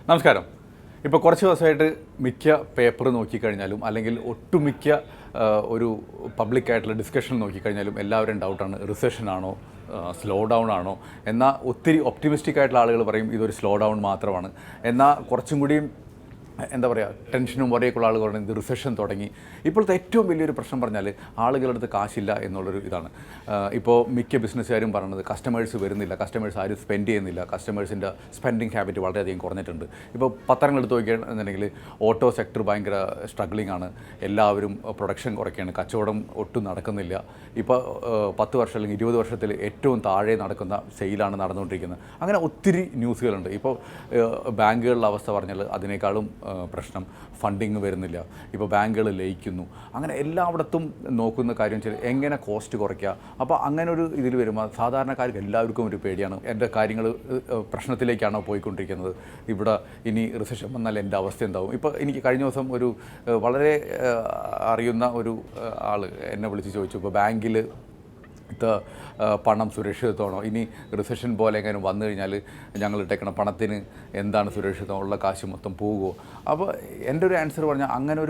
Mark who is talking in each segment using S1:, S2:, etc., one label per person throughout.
S1: നമസ്കാരം. ഇപ്പോൾ കുറച്ച് ദിവസമായിട്ട് മിക്ക പേപ്പർ നോക്കിക്കഴിഞ്ഞാലും അല്ലെങ്കിൽ ഒട്ടുമിക്ക ഒരു പബ്ലിക്കായിട്ടുള്ള ഡിസ്കഷൻ നോക്കിക്കഴിഞ്ഞാലും എല്ലാവരും ഡൗട്ടാണ്, റിസഷൻ ആണോ, സ്ലോ ഡൗൺ ആണോ. എന്നാൽ ഒത്തിരി ഒപ്റ്റിമിസ്റ്റിക് ആയിട്ടുള്ള ആളുകൾ പറയും ഇതൊരു സ്ലോ ഡൗൺ മാത്രമാണ്. എന്നാൽ കുറച്ചും കൂടിയും എന്താ പറയുക, ടെൻഷനും വരെയൊക്കെ ഉള്ള ആളുകൾ പറയുന്നത് റിസഷൻ തുടങ്ങി. ഇപ്പോഴത്തെ ഏറ്റവും വലിയൊരു പ്രശ്നം പറഞ്ഞാൽ ആളുകളുടെ അടുത്ത് കാശില്ല എന്നുള്ളൊരു ഇതാണ്. ഇപ്പോൾ മിക്ക ബിസിനസ്സുകാരും പറയുന്നത് കസ്റ്റമേഴ്സ് വരുന്നില്ല, കസ്റ്റമേഴ്സ് ആരും സ്പെൻഡ് ചെയ്യുന്നില്ല, കസ്റ്റമേഴ്സിൻ്റെ സ്പെൻഡിങ് ഹാബിറ്റ് വളരെയധികം കുറഞ്ഞിട്ടുണ്ട്. ഇപ്പോൾ പത്രങ്ങൾ എടുത്ത് നോക്കുകയാണെന്നുണ്ടെങ്കിൽ ഓട്ടോ സെക്ടർ ഭയങ്കര സ്ട്രഗ്ലിംഗ് ആണ്, എല്ലാവരും പ്രൊഡക്ഷൻ കുറയ്ക്കുകയാണ്, കച്ചവടം ഒട്ടും നടക്കുന്നില്ല. ഇപ്പോൾ 10 വർഷം അല്ലെങ്കിൽ 20 വർഷത്തിൽ ഏറ്റവും താഴെ നടക്കുന്ന സെയിലാണ് നടന്നുകൊണ്ടിരിക്കുന്നത്. അങ്ങനെ ഒത്തിരി ന്യൂസുകളുണ്ട്. ഇപ്പോൾ ബാങ്കുകളുടെ അവസ്ഥ പറഞ്ഞാൽ അതിനേക്കാളും പ്രശ്നം, ഫണ്ടിങ് വരുന്നില്ല, ഇപ്പോൾ ബാങ്കുകൾ ലയിക്കുന്നു. അങ്ങനെ എല്ലായിടത്തും നോക്കുന്ന കാര്യം വെച്ചാൽ എങ്ങനെ കോസ്റ്റ് കുറയ്ക്കുക. അപ്പോൾ അങ്ങനെ ഒരു ഇതിൽ വരുമ്പോൾ സാധാരണക്കാർക്ക് എല്ലാവർക്കും ഒരു പേടിയാണ്, എൻ്റെ കാര്യങ്ങൾ പ്രശ്നത്തിലേക്കാണോ പോയിക്കൊണ്ടിരിക്കുന്നത്, ഇവിടെ ഇനി റിസഷൻ വന്നാൽ എൻ്റെ അവസ്ഥ എന്താവും. ഇപ്പോൾ എനിക്ക് കഴിഞ്ഞ ദിവസം ഒരു വളരെ അറിയുന്ന ഒരു ആൾ എന്നെ വിളിച്ച് ചോദിച്ചു, ഇപ്പോൾ ബാങ്കിൽ പണം സുരക്ഷിതത്വമാണോ, ഇനി റിസഷൻ പോലെ എങ്ങനെ വന്നു കഴിഞ്ഞാൽ ഞങ്ങൾ ഇട്ടേക്കണ പണത്തിന് എന്താണ് സുരക്ഷിതം, ഉള്ള കാശ് മൊത്തം പോകുമോ. അപ്പോൾ എൻ്റെ ഒരു ആൻസർ പറഞ്ഞാൽ അങ്ങനെ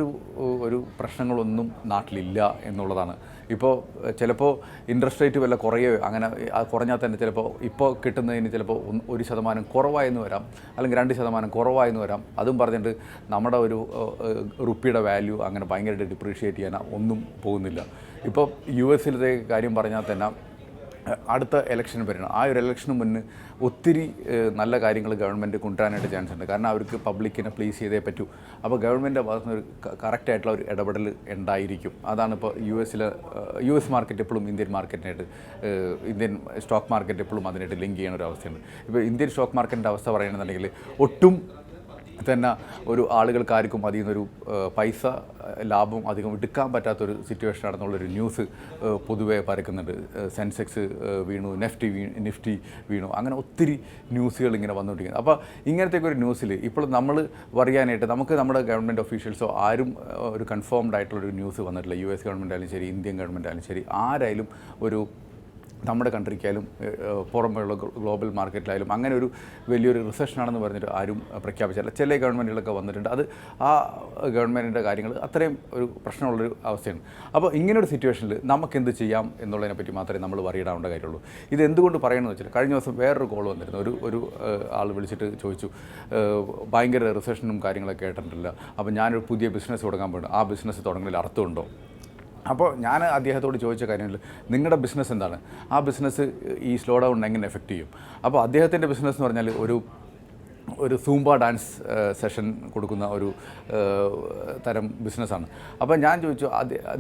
S1: ഒരു പ്രശ്നങ്ങളൊന്നും നാട്ടിലില്ല എന്നുള്ളതാണ്. ഇപ്പോൾ ചിലപ്പോൾ ഇൻട്രസ്റ്റ് റേറ്റ് വല്ല കുറയോ, അങ്ങനെ കുറഞ്ഞാൽ തന്നെ ചിലപ്പോൾ ഇപ്പോൾ കിട്ടുന്നതിന് ചിലപ്പോൾ 1% കുറവായെന്ന് വരാം, അല്ലെങ്കിൽ 2% കുറവായെന്ന് വരാം. അതും പറഞ്ഞിട്ട് നമ്മുടെ ഒരു റുപ്പിയുടെ വാല്യൂ അങ്ങനെ ഭയങ്കരമായിട്ട് ഡിപ്രീഷിയേറ്റ് ചെയ്യാൻ ഒന്നും പോകുന്നില്ല. ഇപ്പോൾ US-ലെ കാര്യം പറഞ്ഞാൽ തന്നെ അടുത്ത ഇലക്ഷൻ വരണം. ആ ഒരു ഇലക്ഷന് മുന്നേ ഒത്തിരി നല്ല കാര്യങ്ങൾ ഗവൺമെൻറ് കൊണ്ടുവരാനായിട്ട് ചാൻസ് ഉണ്ട്. കാരണം അവർക്ക് പബ്ലിക്കിനെ പ്ലീസ് ചെയ്തേ പറ്റൂ. അപ്പോൾ ഗവൺമെൻറ്റിൻ്റെ ഭാഗത്തു നിന്ന് ഒരു കറക്റ്റായിട്ടുള്ള ഒരു ഇടപെടൽ ഉണ്ടായിരിക്കും. അതാണ് ഇപ്പോൾ US മാർക്കറ്റ് എപ്പോഴും ഇന്ത്യൻ മാർക്കറ്റിനായിട്ട്, ഇന്ത്യൻ സ്റ്റോക്ക് മാർക്കറ്റ് എപ്പോഴും അതിനായിട്ട് ലിങ്ക് ചെയ്യുന്ന ഒരു അവസ്ഥയുണ്ട്. ഇപ്പോൾ ഇന്ത്യൻ സ്റ്റോക്ക് മാർക്കറ്റിൻ്റെ അവസ്ഥ പറയുകയാണെന്നുണ്ടെങ്കിൽ ഒട്ടും തന്നെ ഒരു ആളുകൾക്കാർക്കും അതിൽ നിന്നൊരു പൈസ ലാഭം അധികം എടുക്കാൻ പറ്റാത്തൊരു സിറ്റുവേഷൻ ആണെന്നുള്ളൊരു ന്യൂസ് പൊതുവേ പരക്കുന്നുണ്ട്. സെൻസെക്സ് വീണു, നിഫ്റ്റി വീണു, അങ്ങനെ ഒത്തിരി ന്യൂസുകൾ ഇങ്ങനെ വന്നുകൊണ്ടിരിക്കുന്നത്. അപ്പോൾ ഇങ്ങനത്തേക്ക് ഒരു ന്യൂസിൽ ഇപ്പോൾ നമ്മൾ പറയാനായിട്ട് നമുക്ക് നമ്മുടെ ഗവൺമെൻറ് ഒഫീഷ്യൽസോ ആരും ഒരു കൺഫേംഡ് ആയിട്ടുള്ളൊരു ന്യൂസ് വന്നിട്ടില്ല. US ഗവൺമെൻറ് ആയാലും ശരി, ഇന്ത്യൻ ഗവൺമെൻറ് ആയാലും ശരി, ആരായാലും ഒരു നമ്മുടെ കൺട്രിക്കായാലും പുറമെയുള്ള ഗ്ലോബൽ മാർക്കറ്റിലായാലും അങ്ങനെ ഒരു വലിയൊരു റിസഷനാണെന്ന് പറഞ്ഞിട്ട് ആരും പ്രഖ്യാപിച്ചില്ല. ചില ഗവൺമെൻറ്റുകളൊക്കെ വന്നിട്ടുണ്ട്. അത് ആ ഗവൺമെൻറ്റിൻ്റെ കാര്യങ്ങൾ അത്രയും ഒരു പ്രശ്നമുള്ളൊരു അവസ്ഥയാണ്. അപ്പോൾ ഇങ്ങനൊരു സിറ്റുവേഷനിൽ നമുക്കെന്ത് ചെയ്യാം എന്നുള്ളതിനെ പറ്റി മാത്രമേ നമ്മൾ വറിയിടാവേണ്ട കാര്യമുള്ളൂ. ഇത് എന്തുകൊണ്ട് പറയണമെന്ന് വെച്ചാൽ കഴിഞ്ഞ ദിവസം വേറൊരു കോൾ വന്നിരുന്നു. ഒരു ആൾ വിളിച്ചിട്ട് ചോദിച്ചു, ഭയങ്കര റിസഷനും കാര്യങ്ങളൊക്കെ കേട്ടിട്ടില്ല, അപ്പോൾ ഞാനൊരു പുതിയ ബിസിനസ് തുടങ്ങാൻ പോകണം, ആ ബിസിനസ് തുടങ്ങുന്നതിൽ അർത്ഥമുണ്ടോ. അപ്പോൾ ഞാൻ അദ്ദേഹത്തോട് ചോദിച്ച കാര്യങ്ങളിൽ നിങ്ങളുടെ ബിസിനസ് എന്താണ്, ആ ബിസിനസ് ഈ സ്ലോ ഡൗൺ എങ്ങനെ എഫക്റ്റ് ചെയ്യും. അപ്പോൾ അദ്ദേഹത്തിൻ്റെ ബിസിനസ് എന്ന് പറഞ്ഞാൽ ഒരു സൂംബ ഡാൻസ് സെഷൻ കൊടുക്കുന്ന ഒരു തരം ബിസിനസ്സാണ്. അപ്പോൾ ഞാൻ ചോദിച്ചു,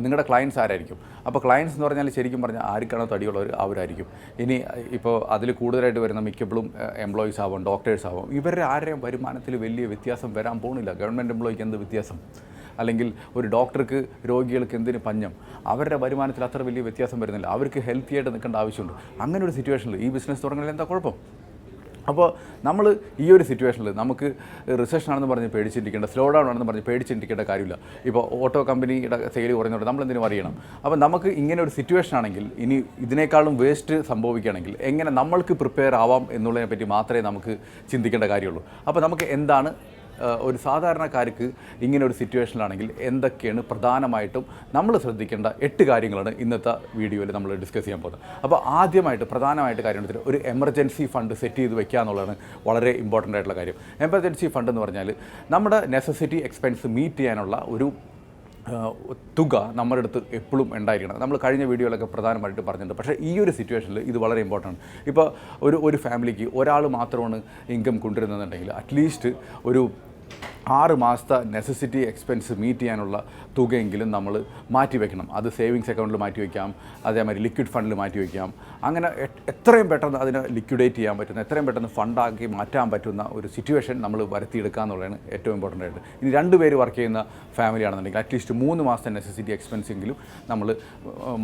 S1: നിങ്ങളുടെ ക്ലയൻസ് ആരായിരിക്കും. അപ്പോൾ ക്ലയൻസ് എന്ന് പറഞ്ഞാൽ ശരിക്കും പറഞ്ഞാൽ ആർക്കാണോ തടിയുള്ളവർ അവരായിരിക്കും. ഇനി ഇപ്പോൾ അതിൽ കൂടുതലായിട്ട് വരുന്ന മിക്കപ്പോഴും എംപ്ലോയീസ് ആവാം, ഡോക്ടേഴ്സ് ആവാം. ഇവരുടെ ആരുടെയും വരുമാനത്തിൽ വലിയ വ്യത്യാസം വരാൻ പോകുന്നില്ല. ഗവൺമെൻറ് എംപ്ലോയിക്ക് എന്ത് വ്യത്യാസം, അല്ലെങ്കിൽ ഒരു ഡോക്ടർക്ക് രോഗികൾക്ക് എന്തിന് പഞ്ഞം, അവരുടെ വരുമാനത്തിൽ അത്ര വലിയ വ്യത്യാസം വരുന്നില്ല. അവർക്ക് ഹെൽത്തി ആയിട്ട് നിൽക്കേണ്ട ആവശ്യമുണ്ട്. അങ്ങനെ ഒരു സിറ്റുവേഷനിൽ ഈ ബിസിനസ് തുടങ്ങുന്നതിൽ എന്താ കുഴപ്പം. അപ്പോൾ നമ്മൾ ഈ ഒരു സിറ്റുവേഷനിൽ നമുക്ക് റിസഷൻ ആണെന്ന് പറഞ്ഞ് പേടിച്ചിരിക്കേണ്ട, സ്ലോ ഡൗൺ ആണെന്ന് പറഞ്ഞ് പേടിച്ചിരിക്കേണ്ട കാര്യമില്ല. ഇപ്പോൾ ഓട്ടോ കമ്പനിയുടെ സെയിൽ കുറഞ്ഞുകൊണ്ട് നമ്മൾ എന്തിനും അറിയണം. അപ്പോൾ നമുക്ക് ഇങ്ങനെ ഒരു സിറ്റുവേഷൻ ആണെങ്കിൽ, ഇനി ഇതിനേക്കാളും വേസ്റ്റ് സംഭവിക്കുകയാണെങ്കിൽ എങ്ങനെ നമ്മൾക്ക് പ്രിപ്പയർ ആവാം എന്നുള്ളതിനെ പറ്റി മാത്രമേ നമുക്ക് ചിന്തിക്കേണ്ട കാര്യമുള്ളൂ. അപ്പോൾ നമുക്ക് എന്താണ് ഒരു സാധാരണക്കാർക്ക് ഇങ്ങനെ ഒരു സിറ്റുവേഷനിലാണെങ്കിൽ എന്തൊക്കെയാണ് പ്രധാനമായിട്ടും നമ്മൾ ശ്രദ്ധിക്കേണ്ട 8 കാര്യങ്ങളാണ് ഇന്നത്തെ വീഡിയോയിൽ നമ്മൾ ഡിസ്കസ് ചെയ്യാൻ പോകുന്നത്. അപ്പോൾ ആദ്യമായിട്ട് പ്രധാനമായിട്ട് കാര്യം എടുത്തിട്ട് ഒരു എമർജൻസി ഫണ്ട് സെറ്റ് ചെയ്ത് വെക്കുക എന്നുള്ളതാണ് വളരെ ഇമ്പോർട്ടൻ്റ് ആയിട്ടുള്ള കാര്യം. എമർജൻസി ഫണ്ട് എന്ന് പറഞ്ഞാൽ നമ്മുടെ നെസസിറ്റി എക്സ്പെൻസ് മീറ്റ് ചെയ്യാനുള്ള ഒരു തുക നമ്മുടെ അടുത്ത് എപ്പോഴും ഉണ്ടായിരിക്കണം. നമ്മൾ കഴിഞ്ഞ വീഡിയോയിലൊക്കെ പ്രധാനമായിട്ട് പറഞ്ഞിട്ടുണ്ട്. പക്ഷേ ഈ ഒരു സിറ്റുവേഷനിൽ ഇത് വളരെ ഇമ്പോർട്ടൻ്റ്. ഇപ്പോൾ ഒരു ഫാമിലിക്ക് ഒരാൾ മാത്രമാണ് ഇൻകം കൊണ്ടുവരുന്നതെന്നുണ്ടെങ്കിൽ അറ്റ്ലീസ്റ്റ് ഒരു 6 മാസത്തെ നെസസിറ്റി എക്സ്പെൻസ് മീറ്റ് ചെയ്യാനുള്ള തുകയെങ്കിലും നമ്മൾ മാറ്റി വയ്ക്കണം. അത് സേവിങ്സ് അക്കൗണ്ടിൽ മാറ്റി വയ്ക്കാം, അതേമാതിരി ലിക്വിഡ് ഫണ്ടിൽ മാറ്റി വയ്ക്കാം. അങ്ങനെ എത്രയും പെട്ടെന്ന് അതിനെ ലിക്വിഡേറ്റ് ചെയ്യാൻ പറ്റുന്ന, എത്രയും പെട്ടെന്ന് ഫണ്ടാക്കി മാറ്റാൻ പറ്റുന്ന ഒരു സിറ്റുവേഷൻ നമ്മൾ വരുത്തിയെടുക്കുക എന്നുള്ളതാണ് ഏറ്റവും ഇമ്പോർട്ടൻ്റ് ആയിട്ട്. ഇനി 2 പേര് വർക്ക് ചെയ്യുന്ന ഫാമിലി ആണെന്നുണ്ടെങ്കിൽ അറ്റ്ലീസ്റ്റ് 3 മാസത്തെ നെസസിറ്റി എക്സ്പെൻസെങ്കിലും നമ്മൾ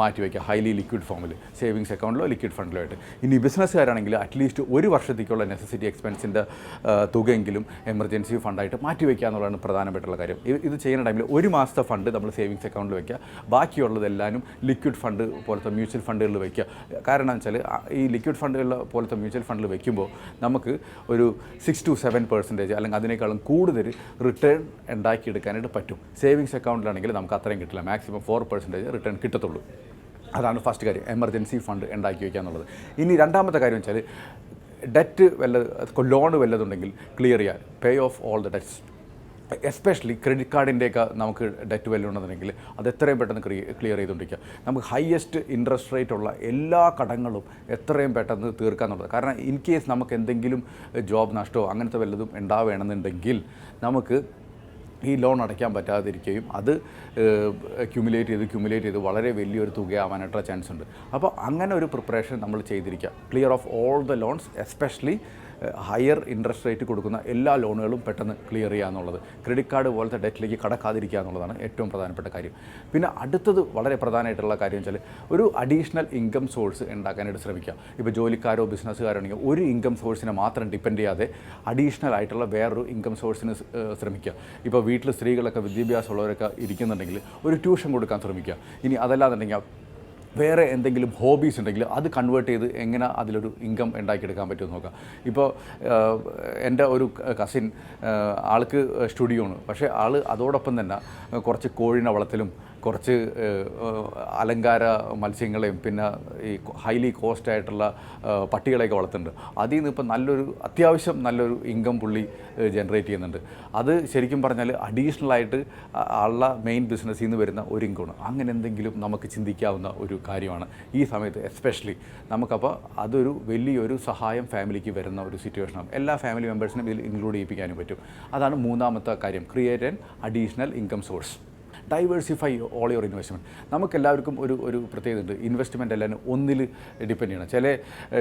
S1: മാറ്റി വയ്ക്കുക, ഹൈലി ലിക്വിഡ് ഫോമിൽ, സേവിങ്സ് അക്കൗണ്ടിലോ ലിക്വിഡ് ഫണ്ടിലോ ആയിട്ട്. ഇനി ബിസിനസ്സുകാരാണെങ്കിൽ അറ്റ്ലീസ്റ്റ് 1 വർഷത്തേക്കുള്ള നെസസിറ്റി എക്സ്പെൻസിൻ്റെ തുകയെങ്കിലും എമർജൻസി ഫണ്ടായിട്ട് ആയിട്ട് മാറ്റി വയ്ക്കുക എന്നുള്ളതാണ് പ്രധാനപ്പെട്ടുള്ള കാര്യം. ഇത് ചെയ്യുന്ന ടൈമിൽ ഒരു മാസത്തെ ഫണ്ട് നമ്മൾ സേവിങ്സ് അക്കൗണ്ടിൽ വയ്ക്കുക, ബാക്കിയുള്ളതെല്ലാവരും ലിക്വിഡ് ഫണ്ട് പോലത്തെ മ്യൂച്വൽ ഫണ്ടുകളിൽ വയ്ക്കുക. കാരണം എന്ന് വെച്ചാൽ ഈ ലിക്വിഡ് ഫണ്ടുകളിൽ പോലത്തെ മ്യൂച്വൽ ഫണ്ടിൽ വയ്ക്കുമ്പോൾ നമുക്ക് ഒരു 6 to 7% അല്ലെങ്കിൽ അതിനേക്കാളും കൂടുതൽ റിട്ടേൺ ഉണ്ടാക്കിയെടുക്കാനായിട്ട് പറ്റും. സേവിങ്സ് അക്കൗണ്ടിലാണെങ്കിൽ നമുക്ക് അത്രയും കിട്ടില്ല, മാക്സിമം 4% റിട്ടേൺ കിട്ടത്തുള്ളൂ. അതാണ് ഫസ്റ്റ് കാര്യം, എമർജൻസി ഫണ്ട് ഉണ്ടാക്കി വയ്ക്കുക എന്നുള്ളത്. ഇനി രണ്ടാമത്തെ കാര്യം വെച്ചാൽ ഡെറ്റ് ലോൺ വല്ലതുണ്ടെങ്കിൽ ക്ലിയർ ചെയ്യാൻ, pay off all the debts. Especially credit കാർഡിൻ്റെയൊക്കെ നമുക്ക് ഡെറ്റ് വല്ലതുണ്ടെന്നുണ്ടെങ്കിൽ അത് എത്രയും പെട്ടെന്ന് ക്ലിയർ ചെയ്തുകൊണ്ടിരിക്കുക. നമുക്ക് ഹയസ്റ്റ് ഇൻട്രസ്റ്റ് റേറ്റ് ഉള്ള എല്ലാ കടങ്ങളും എത്രയും പെട്ടെന്ന് തീർക്കാന്നുള്ളത്. കാരണം ഇൻ കേസ് നമുക്ക് എന്തെങ്കിലും ജോബ് നഷ്ടമോ അങ്ങനത്തെ വല്ലതും ഉണ്ടാവുകയാണെന്നുണ്ടെങ്കിൽ നമുക്ക് ഈ ലോൺ അടയ്ക്കാൻ പറ്റാതിരിക്കുകയും അത് ക്യുമുലേറ്റ് ചെയ്ത് വളരെ വലിയൊരു തുകയാവാനായിട്ടുള്ള ചാൻസ് ഉണ്ട്. അപ്പോൾ അങ്ങനെ ഒരു പ്രിപ്പറേഷൻ നമ്മൾ ചെയ്തിരിക്കുക. Clear of all the loans, especially higher interest rate കൊടുക്കുന്ന എല്ലാ ലോണുകളും പെട്ടെന്ന് ക്ലിയർ ചെയ്യുക എന്നുള്ളത്, ക്രെഡിറ്റ് കാർഡ് പോലത്തെ ഡെറ്റിലേക്ക് കടക്കാതിരിക്കുക എന്നുള്ളതാണ് ഏറ്റവും പ്രധാനപ്പെട്ട കാര്യം. പിന്നെ അടുത്തത് വളരെ പ്രധാനമായിട്ടുള്ള കാര്യം വെച്ചാൽ ഒരു അഡീഷണൽ ഇൻകം സോഴ്സ് ഉണ്ടാക്കാനായിട്ട് ശ്രമിക്കുക. ഇപ്പോൾ ജോലിക്കാരോ ബിസിനസ്സുകാരോ ആണെങ്കിൽ ഒരു ഇൻകം സോഴ്സിനെ മാത്രം ഡിപ്പെൻഡ് ചെയ്യാതെ അഡീഷണൽ ആയിട്ടുള്ള വേറൊരു ഇൻകം സോഴ്സിന് ശ്രമിക്കുക. ഇപ്പോൾ വീട്ടിൽ സ്ത്രീകളൊക്കെ വിദ്യാഭ്യാസമുള്ളവരൊക്കെ ഇരിക്കുന്നുണ്ടെങ്കിൽ ഒരു ട്യൂഷൻ കൊടുക്കാൻ ശ്രമിക്കുക. ഇനി അതല്ലാന്നുണ്ടെങ്കിൽ വേറെ എന്തെങ്കിലും ഹോബീസ് ഉണ്ടെങ്കിൽ അത് കൺവേർട്ട് ചെയ്ത് എങ്ങനെ അതിലൊരു ഇൻകം ഉണ്ടാക്കിയെടുക്കാൻ പറ്റുമെന്ന് നോക്കാം. ഇപ്പോൾ എൻ്റെ ഒരു കസിൻ, ആൾക്ക് സ്റ്റുഡിയോ ആണ്, പക്ഷേ ആൾ അതോടൊപ്പം തന്നെ കുറച്ച് കോഴിനെ വളർത്തലും കുറച്ച് അലങ്കാര മത്സ്യങ്ങളെയും പിന്നെ ഈ ഹൈലി കോസ്റ്റ് ആയിട്ടുള്ള പട്ടികളെയൊക്കെ വളർത്തുന്നുണ്ട്. അതിൽ നിന്ന് ഇപ്പോൾ അത്യാവശ്യം നല്ലൊരു ഇൻകം പുള്ളി ജനറേറ്റ് ചെയ്യുന്നുണ്ട്. അത് ശരിക്കും പറഞ്ഞാൽ അഡീഷണലായിട്ട് ആളുടെ മെയിൻ ബിസിനസ്സിൽ നിന്ന് വരുന്ന ഒരു ഇൻകമാണ്. അങ്ങനെ എന്തെങ്കിലും നമുക്ക് ചിന്തിക്കാവുന്ന ഒരു കാര്യമാണ് ഈ സമയത്ത്. എസ്പെഷ്യലി നമുക്കപ്പോൾ അതൊരു വലിയൊരു സഹായം ഫാമിലിക്ക് വരുന്ന ഒരു സിറ്റുവേഷനാണ്. എല്ലാ ഫാമിലി മെമ്പേഴ്സിനും ഇതിൽ ഇൻക്ലൂഡ് ചെയ്യിപ്പിക്കാനും പറ്റും. അതാണ് മൂന്നാമത്തെ കാര്യം, create an additional income source. Diversify all your investment. നമുക്കെല്ലാവർക്കും ഒരു പ്രത്യേകത ഉണ്ട്, ഇൻവെസ്റ്റ്മെൻറ്റ് എല്ലാം ഒന്നിൽ ഡിപ്പെൻഡ് ചെയ്യണം. ചില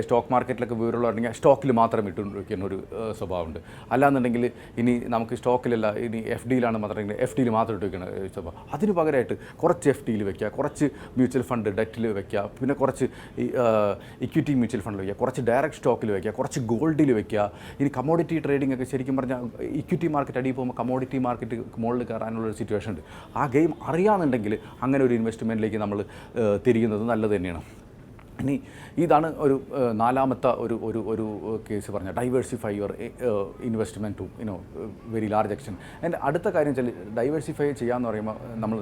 S1: സ്റ്റോക്ക് മാർക്കറ്റിലൊക്കെ വിവരമുള്ളവരുണ്ടെങ്കിൽ സ്റ്റോക്കിൽ മാത്രം ഇട്ട് വയ്ക്കുന്ന ഒരു സ്വഭാവമുണ്ട്. അല്ലാന്നുണ്ടെങ്കിൽ ഇനി നമുക്ക് സ്റ്റോക്കിലല്ല, ഇനി എഫ് ഡിയിലാണ് മാത്രമെങ്കിൽ എഫ് ഡിയിൽ മാത്രം ഇട്ട് വയ്ക്കുന്ന സ്വഭാവം. അതിന് പകരമായിട്ട് കുറച്ച് എഫ് ഡിയിൽ വയ്ക്കുക, കുറച്ച് മ്യൂച്വൽ ഫണ്ട് ഡെറ്റിൽ വയ്ക്കുക, പിന്നെ കുറച്ച് ഇക്വിറ്റി മ്യൂച്വൽ ഫണ്ടിൽ വയ്ക്കുക, കുറച്ച് ഡയറക്റ്റ് സ്റ്റോക്കിൽ വയ്ക്കുക, കുറച്ച് ഗോൾഡിൽ വയ്ക്കുക. ഇനി കമോഡിറ്റി ട്രേഡിംഗ് ഒക്കെ ശരിക്കും പറഞ്ഞാൽ ഇക്വിറ്റി മാർക്കറ്റ് അടിയിൽ പോകുമ്പോൾ കമോഡിറ്റി മാർക്കറ്റ് മുകളിൽ കയറാനുള്ളൊരു സിറ്റുവേഷൻ ഉണ്ട്. ആ ഗെയിം അറിയാമെന്നുണ്ടെങ്കിൽ അങ്ങനെ ഒരു ഇൻവെസ്റ്റ്മെൻറ്റിലേക്ക് നമ്മൾ തിരിയുന്നത് നല്ലത് തന്നെയാണ്. ഇനി ഇതാണ് ഒരു നാലാമത്തെ ഒരു കേസ് പറഞ്ഞ diversify your investment to very large extent. എൻ്റെ അടുത്ത കാര്യം വെച്ചാൽ ഡൈവേഴ്സിഫൈ ചെയ്യാമെന്ന് പറയുമ്പോൾ നമ്മൾ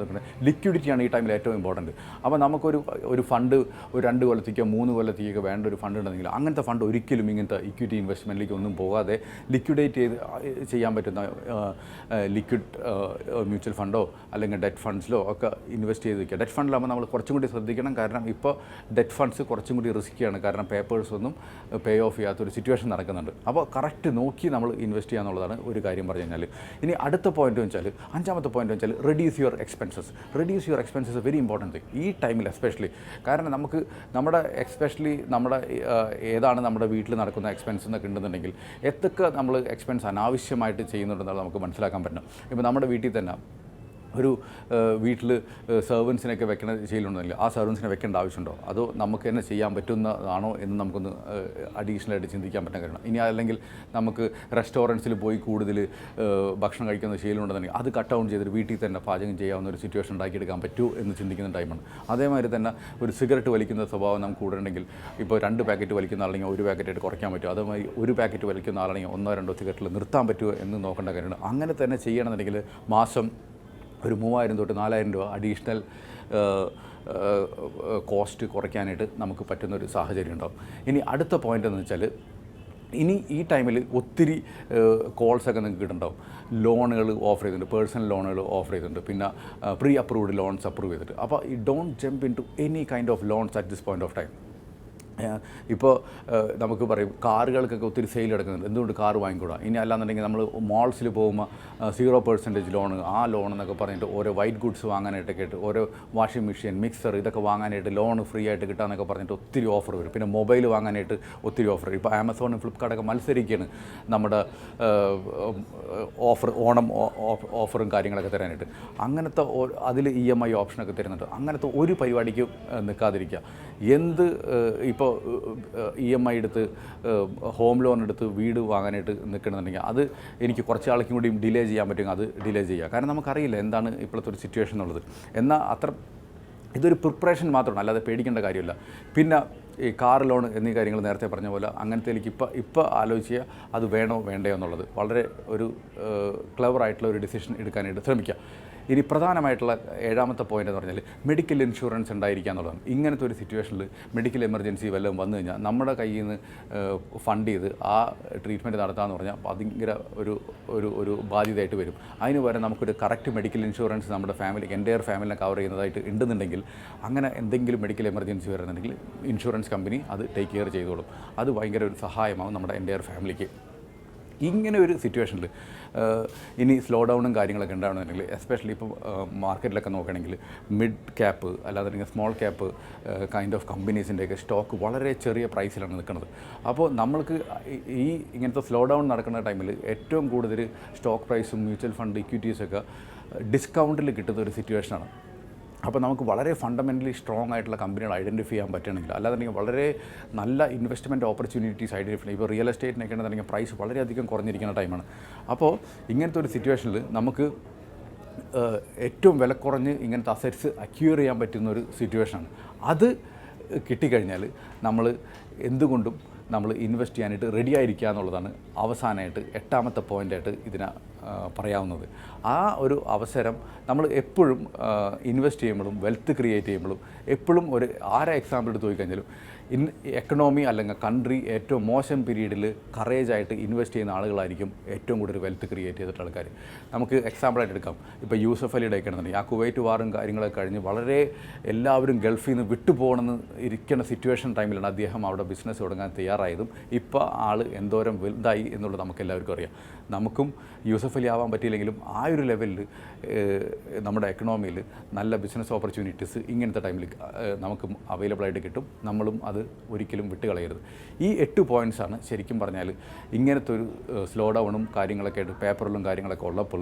S1: ലിക്വിഡിറ്റിയാണ് ഈ ടൈമിൽ ഏറ്റവും ഇമ്പോർട്ടൻറ്റ്. അപ്പോൾ നമുക്കൊരു ഫണ്ട് ഒരു 2 കൊല്ലത്തേക്കോ 3 കൊല്ലത്തേക്കോ വേണ്ട ഒരു ഫണ്ട് ഉണ്ടെങ്കിൽ അങ്ങനത്തെ ഫണ്ട് ഒരിക്കലും ഇങ്ങനത്തെ ഇക്വിറ്റി ഇൻവെസ്റ്റ്മെൻറ്റിലേക്ക് ഒന്നും പോകാതെ ലിക്വിഡേറ്റ് ചെയ്യാൻ പറ്റുന്ന ലിക്വിഡ് മ്യൂച്വൽ ഫണ്ടോ അല്ലെങ്കിൽ ഡെറ്റ് ഫണ്ട്സിലോ ഒക്കെ ഇൻവെസ്റ്റ് ചെയ്ത് വയ്ക്കുക. ഡെറ്റ് ഫണ്ടിലാകുമ്പോൾ നമ്മൾ കുറച്ചും കൂടി ശ്രദ്ധിക്കണം. കാരണം ഇപ്പോൾ ഡെറ്റ് ഫണ്ട്സ് കുറച്ചും കൂടി റിസ്ക്കിയാണ്. കാരണം പേപ്പേഴ്സ് ഒന്നും പേ ഓഫ് ചെയ്യാത്തൊരു സിറ്റുവേഷൻ നടക്കുന്നുണ്ട്. അപ്പോൾ കറക്റ്റ് നോക്കി നമ്മൾ ഇൻവെസ്റ്റ് ചെയ്യുക എന്നുള്ളതാണ് ഒരു കാര്യം പറഞ്ഞു കഴിഞ്ഞാൽ. ഇനി അടുത്ത പോയിന്റ് വെച്ചാൽ, അഞ്ചാമത്തെ പോയിന്റ് വെച്ചാൽ reduce your expenses very important ഈ ടൈമിൽ എസ്പെഷ്യലി. കാരണം നമ്മുടെ ഏതാണ് നമ്മുടെ വീട്ടിൽ നടക്കുന്ന എക്സ്പെൻസ് എന്നൊക്കെ ഉണ്ടെന്നുണ്ടെങ്കിൽ എത്തൊക്കെ നമ്മൾ എക്സ്പെൻസ് അനാവശ്യമായിട്ട് ചെയ്യുന്നുണ്ടെന്നാണ് നമുക്ക് മനസ്സിലാക്കാൻ പറ്റണം. ഇപ്പോൾ നമ്മുടെ വീട്ടിൽ തന്നെ ഒരു വീട്ടിൽ സെർവൻസിനൊക്കെ വെക്കണ ശീലമുണ്ടെങ്കിൽ ആ സെർവൻസിനെ വെക്കേണ്ട ആവശ്യമുണ്ടോ, അതോ നമുക്ക് തന്നെ ചെയ്യാൻ പറ്റുന്നതാണോ എന്ന് നമുക്കൊന്ന് അഡീഷണലായിട്ട് ചിന്തിക്കാൻ പറ്റാൻ കഴിയണം. ഇനി അല്ലെങ്കിൽ നമുക്ക് റെസ്റ്റോറൻറ്റ്സിൽ പോയി കൂടുതൽ ഭക്ഷണം കഴിക്കുന്ന ശീലമുണ്ടെന്നുണ്ടെങ്കിൽ അത് കട്ട് ഔട്ട് ചെയ്തിട്ട് വീട്ടിൽ തന്നെ പാചകം ചെയ്യാവുന്ന ഒരു സിറ്റുവേഷൻ ഉണ്ടാക്കിയെടുക്കാൻ പറ്റുമോ എന്ന് ചിന്തിക്കുന്ന ടൈമാണ്. അതേമാതിരി തന്നെ ഒരു സിഗരറ്റ് വലിക്കുന്ന സ്വഭാവം നമുക്ക് കൂടെ ഉണ്ടെങ്കിൽ ഇപ്പോൾ 2 പാക്കറ്റ് വലിക്കുന്ന ആളാണെങ്കിൽ 1 പാക്കറ്റായിട്ട് കുറയ്ക്കാൻ പറ്റുമോ, അതേമാതിരി 1 പാക്കറ്റ് വലിക്കുന്ന ആളാണെങ്കിൽ 1-2 സിഗരറ്റിൽ നിർത്താൻ പറ്റുമോ എന്ന് നോക്കേണ്ട കാര്യമാണ്. അങ്ങനെ തന്നെ ചെയ്യണമെന്നുണ്ടെങ്കിൽ മാസം ഒരു 3000 തൊട്ട് 4000 രൂപ അഡീഷണൽ കോസ്റ്റ് കുറയ്ക്കാനായിട്ട് നമുക്ക് പറ്റുന്നൊരു സാഹചര്യം ഉണ്ടാകും. ഇനി അടുത്ത പോയിൻ്റ് എന്ന് വെച്ചാൽ, ഇനി ഈ ടൈമിൽ ഒത്തിരി കോൾസൊക്കെ നിങ്ങൾക്ക് കിട്ടുന്നുണ്ടാവും. ലോണുകൾ ഓഫർ ചെയ്തിട്ടുണ്ട്, പേഴ്സണൽ ലോണുകൾ ഓഫർ ചെയ്തിട്ടുണ്ട്, പിന്നെ പ്രീ അപ്രൂവ്ഡ് ലോൺസ് അപ്രൂവ് ചെയ്തിട്ട്. അപ്പോൾ ഈ don't jump into any kind of loans at this point of time. ഇപ്പോൾ നമുക്ക് പറയും കാറുകൾക്കൊക്കെ ഒത്തിരി സെയിൽ എടുക്കുന്നുണ്ട്, എന്തുകൊണ്ട് കാർ വാങ്ങിക്കൂടാ. ഇനി അല്ലാന്നുണ്ടെങ്കിൽ നമ്മൾ മാൾസിൽ പോകുമ്പോൾ 0% ലോണ്, ആ ലോൺ എന്നൊക്കെ പറഞ്ഞിട്ട് ഓരോ വൈറ്റ് ഗുഡ്സ് വാങ്ങാനായിട്ടൊക്കെ ആയിട്ട്, ഓരോ വാഷിംഗ് മെഷീൻ, മിക്സർ ഇതൊക്കെ വാങ്ങാനായിട്ട് ലോൺ ഫ്രീ ആയിട്ട് കിട്ടാമെന്നൊക്കെ പറഞ്ഞിട്ട് ഒത്തിരി ഓഫർ വരും. പിന്നെ മൊബൈൽ വാങ്ങാനായിട്ട് ഒത്തിരി ഓഫർ. ഇപ്പോൾ ആമസോണും ഫ്ലിപ്കാർട്ടൊക്കെ മത്സരിക്കുകയാണ് നമ്മുടെ ഓണം ഓഫറും കാര്യങ്ങളൊക്കെ തരാനായിട്ട്. അങ്ങനത്തെ അതിൽ EMI ഓപ്ഷനൊക്കെ തരുന്നുണ്ട്. അങ്ങനത്തെ ഒരു പരിപാടിക്ക് നിൽക്കാതിരിക്കുക. ഇപ്പോൾ ഇപ്പോൾ EMI എടുത്ത് ഹോം ലോൺ എടുത്ത് വീട് വാങ്ങാനായിട്ട് നിൽക്കണമെന്നുണ്ടെങ്കിൽ അത് എനിക്ക് കുറച്ച് ആൾക്കും കൂടി ഡിലേ ചെയ്യാൻ പറ്റുമെങ്കിൽ അത് ഡിലേ ചെയ്യുക. കാരണം നമുക്കറിയില്ല എന്താണ് ഇപ്പോഴത്തെ ഒരു സിറ്റുവേഷൻ എന്നുള്ളത്. എന്നാൽ ഇതൊരു പ്രിപ്പറേഷൻ മാത്രമാണ്, അല്ലാതെ പേടിക്കേണ്ട കാര്യമില്ല. പിന്നെ ഈ കാർ ലോൺ എന്നീ കാര്യങ്ങൾ നേരത്തെ പറഞ്ഞ പോലെ അങ്ങനത്തേക്ക് ഇപ്പോൾ ആലോചിക്കുക അത് വേണോ വേണ്ടയോ എന്നുള്ളത്. വളരെ ഒരു ക്ലവറായിട്ടുള്ള ഒരു ഡിസിഷൻ എടുക്കാനായിട്ട് ശ്രമിക്കുക. ഇനി പ്രധാനമായിട്ടുള്ള 7ാമത്തെ പോയിൻ്റ് എന്ന് പറഞ്ഞാൽ മെഡിക്കൽ ഇൻഷുറൻസ് ഉണ്ടായിരിക്കുക എന്നുള്ളതാണ്. ഇങ്ങനത്തെ ഒരു സിറ്റുവേഷനിൽ മെഡിക്കൽ എമർജൻസി വല്ലതും വന്നു കഴിഞ്ഞാൽ നമ്മുടെ കയ്യിൽ നിന്ന് ഫണ്ട് ചെയ്ത് ആ ട്രീറ്റ്മെൻറ്റ് നടത്താമെന്ന് പറഞ്ഞാൽ ഭയങ്കര ഒരു ബാധ്യതയായിട്ട് വരും. അതിന് പകരം നമുക്കൊരു കറക്റ്റ് മെഡിക്കൽ ഇൻഷുറൻസ് നമ്മുടെ എൻ്റയർ ഫാമിലിനെ കവർ ചെയ്യുന്നതായിട്ട് ഉണ്ടെന്നുണ്ടെങ്കിൽ, അങ്ങനെ എന്തെങ്കിലും മെഡിക്കൽ എമർജൻസി വരുന്നുണ്ടെങ്കിൽ ഇൻഷുറൻസ് കമ്പനി അത് ടേക്ക് കെയർ ചെയ്തോളും. അത് ഭയങ്കര ഒരു സഹായമാകും നമ്മുടെ എൻ്റയർ ഫാമിലിക്ക്. ഇങ്ങനെ ഒരു സിറ്റുവേഷനിൽ ഇനി സ്ലോ ഡൗണും കാര്യങ്ങളൊക്കെ ഉണ്ടാവണമെന്നുണ്ടെങ്കിൽ, എസ്പെഷ്യലി ഇപ്പോൾ മാർക്കറ്റിലൊക്കെ നോക്കുകയാണെങ്കിൽ മിഡ് ക്യാപ്പ് അല്ലാതെ സ്മോൾ ക്യാപ്പ് കൈൻഡ് ഓഫ് കമ്പനീസിൻ്റെയൊക്കെ സ്റ്റോക്ക് വളരെ ചെറിയ പ്രൈസിലാണ് നിൽക്കുന്നത്. അപ്പോൾ നമ്മൾക്ക് ഇങ്ങനത്തെ സ്ലോ ഡൗൺ നടക്കുന്ന ടൈമിൽ ഏറ്റവും കൂടുതൽ സ്റ്റോക്ക് പ്രൈസും മ്യൂച്വൽ ഫണ്ട് ഇക്വിറ്റീസൊക്കെ ഡിസ്കൗണ്ടിൽ കിട്ടുന്ന ഒരു സിറ്റുവേഷനാണ്. അപ്പോൾ നമുക്ക് വളരെ ഫണ്ടമെൻ്റലി സ്ട്രോങ് ആയിട്ടുള്ള കമ്പനികൾ ഐഡൻറ്റിഫൈ ചെയ്യാൻ പറ്റുകയാണെങ്കിൽ, അല്ലാതെങ്കിൽ വളരെ നല്ല ഇൻവെസ്റ്റ്മെൻറ്റ് ഓപ്പർച്യൂണിറ്റീസ് ഐഡൻറ്റിഫൈ, ഇപ്പോൾ റിയൽ എസ്റ്റേറ്റിനൊക്കെ ആണെന്നുണ്ടെങ്കിൽ പ്രൈസ് വളരെയധികം കുറഞ്ഞിരിക്കുന്ന ടൈമാണ്. അപ്പോൾ ഇങ്ങനത്തെ ഒരു സിറ്റുവേഷനിൽ നമുക്ക് ഏറ്റവും വില കുറഞ്ഞ് ഇങ്ങനത്തെ അസറ്റ്സ് അക്യൂർ ചെയ്യാൻ പറ്റുന്ന ഒരു സിറ്റുവേഷനാണ്. അത് കിട്ടിക്കഴിഞ്ഞാൽ നമ്മൾ എന്തുകൊണ്ടും നമ്മൾ ഇൻവെസ്റ്റ് ചെയ്യാനായിട്ട് റെഡി ആയിരിക്കുക എന്നുള്ളതാണ് അവസാനമായിട്ട് 8ാമത്തെ പോയിൻ്റായിട്ട് ഇതിനെ പറയാവുന്നത്. ആ ഒരു അവസരം നമ്മൾ എപ്പോഴും ഇൻവെസ്റ്റ് ചെയ്യുമ്പോഴും വെൽത്ത് ക്രിയേറ്റ് ചെയ്യുമ്പോഴും എപ്പോഴും എക്സാമ്പിൾ എടുത്ത് നോക്കിക്കഴിഞ്ഞാലും എക്കണോമി അല്ലെങ്കിൽ കൺട്രി ഏറ്റവും മോശം പീരീഡിൽ കറേജായിട്ട് ഇൻവെസ്റ്റ് ചെയ്യുന്ന ആളുകളായിരിക്കും ഏറ്റവും കൂടുതൽ വെൽത്ത് ക്രിയേറ്റ് ചെയ്തിട്ട് ആൾക്കാർ. നമുക്ക് എക്സാമ്പിളായിട്ട് എടുക്കാം. ഇപ്പോൾ യൂസഫ് അലിയുടെ ഒക്കെ ആണെന്നുണ്ടെങ്കിൽ ആ കുവൈറ്റ് വാറും കാര്യങ്ങളൊക്കെ കഴിഞ്ഞ് വളരെ എല്ലാവരും ഗൾഫിൽ നിന്ന് വിട്ടുപോകണമെന്ന് ഇരിക്കുന്ന സിറ്റുവേഷൻ ടൈമിലാണ് അദ്ദേഹം അവിടെ ബിസിനസ് തുടങ്ങാൻ തയ്യാറായതും ഇപ്പോൾ ആൾ എന്തോരം വലുതായി എന്നുള്ളത് നമുക്ക് എല്ലാവർക്കും അറിയാം. നമുക്കും യൂസഫ് അലി ആവാൻ പറ്റിയില്ലെങ്കിലും ആ ഒരു ലെവലിൽ നമ്മുടെ എക്കണോമിയിൽ നല്ല ബിസിനസ് ഓപ്പർച്യൂണിറ്റീസ് ഇങ്ങനത്തെ ടൈമിൽ നമുക്ക് അവൈലബിൾ ആയിട്ട് കിട്ടും. നമ്മളും അത് ഒരിക്കലും വിട്ടുകളയരുത്. ഈ 8 പോയിൻറ്റ്സാണ് ശരിക്കും പറഞ്ഞാൽ ഇങ്ങനത്തെ ഒരു സ്ലോ ഡൗണും കാര്യങ്ങളൊക്കെ ആയിട്ട് പേപ്പറിലും കാര്യങ്ങളൊക്കെ ഉള്ളപ്പോൾ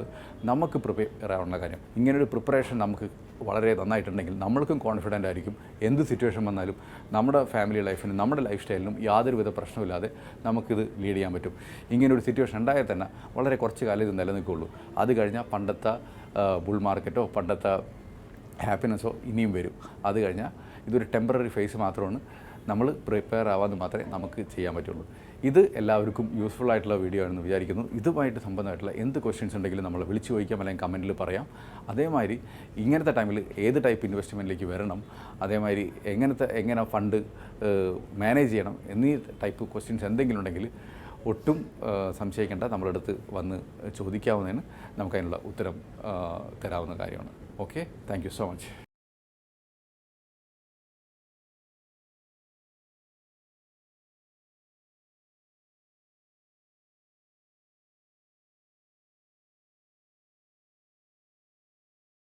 S1: നമുക്ക് പ്രിപ്പയർ ആവുന്ന കാര്യം. ഇങ്ങനൊരു പ്രിപ്പറേഷൻ നമുക്ക് വളരെ നന്നായിട്ടുണ്ടെങ്കിൽ നമ്മൾക്കും കോൺഫിഡൻ്റ് ആയിരിക്കും. എന്ത് സിറ്റുവേഷൻ വന്നാലും നമ്മുടെ ഫാമിലി ലൈഫിനും നമ്മുടെ ലൈഫ് സ്റ്റൈലിനും യാതൊരുവിധ പ്രശ്നമില്ലാതെ നമുക്കിത് ലീഡ് ചെയ്യാൻ പറ്റും. ഇങ്ങനൊരു സിറ്റുവേഷൻ ഉണ്ടായാൽ തന്നെ വളരെ കുറച്ച് കാലം ഇത് നിലനിൽക്കുകയുള്ളൂ. അത് കഴിഞ്ഞാൽ പണ്ടത്തെ ബുൾ മാർക്കറ്റോ പണ്ടത്തെ ഹാപ്പിനെസ്സോ ഇനിയും വരും. അത് കഴിഞ്ഞാൽ ഇതൊരു ടെമ്പററി ഫേസ് മാത്രമാണ്. നമ്മൾ പ്രിപ്പയർ ആവാതെ മാത്രമേ നമുക്ക് ചെയ്യാൻ പറ്റുള്ളൂ. ഇത് എല്ലാവർക്കും യൂസ്ഫുൾ ആയിട്ടുള്ള വീഡിയോ ആണെന്ന് വിചാരിക്കുന്നു. ഇതുമായിട്ട് സംബന്ധമായിട്ടുള്ള എന്ത് ക്വസ്റ്റ്യൻസ് ഉണ്ടെങ്കിലും നമ്മൾ വിളിച്ചു ചോദിക്കാം, അല്ലെങ്കിൽ കമൻറ്റിൽ പറയാം. അതേമാതിരി ഇങ്ങനത്തെ ടൈമിൽ ഏത് ടൈപ്പ് ഇൻവെസ്റ്റ്മെൻറ്റിലേക്ക് വരണം, അതേമാതിരി എങ്ങനെ ഫണ്ട് മാനേജ് ചെയ്യണം എന്നീ ടൈപ്പ് ക്വസ്റ്റ്യൻസ് എന്തെങ്കിലും ഉണ്ടെങ്കിൽ ഒട്ടും സംശയിക്കേണ്ട, നമ്മളടുത്ത് വന്ന് ചോദിക്കാവുന്നതിന് നമുക്കതിനുള്ള ഉത്തരം തരാവുന്ന കാര്യമാണ്. Okay, thank you so much.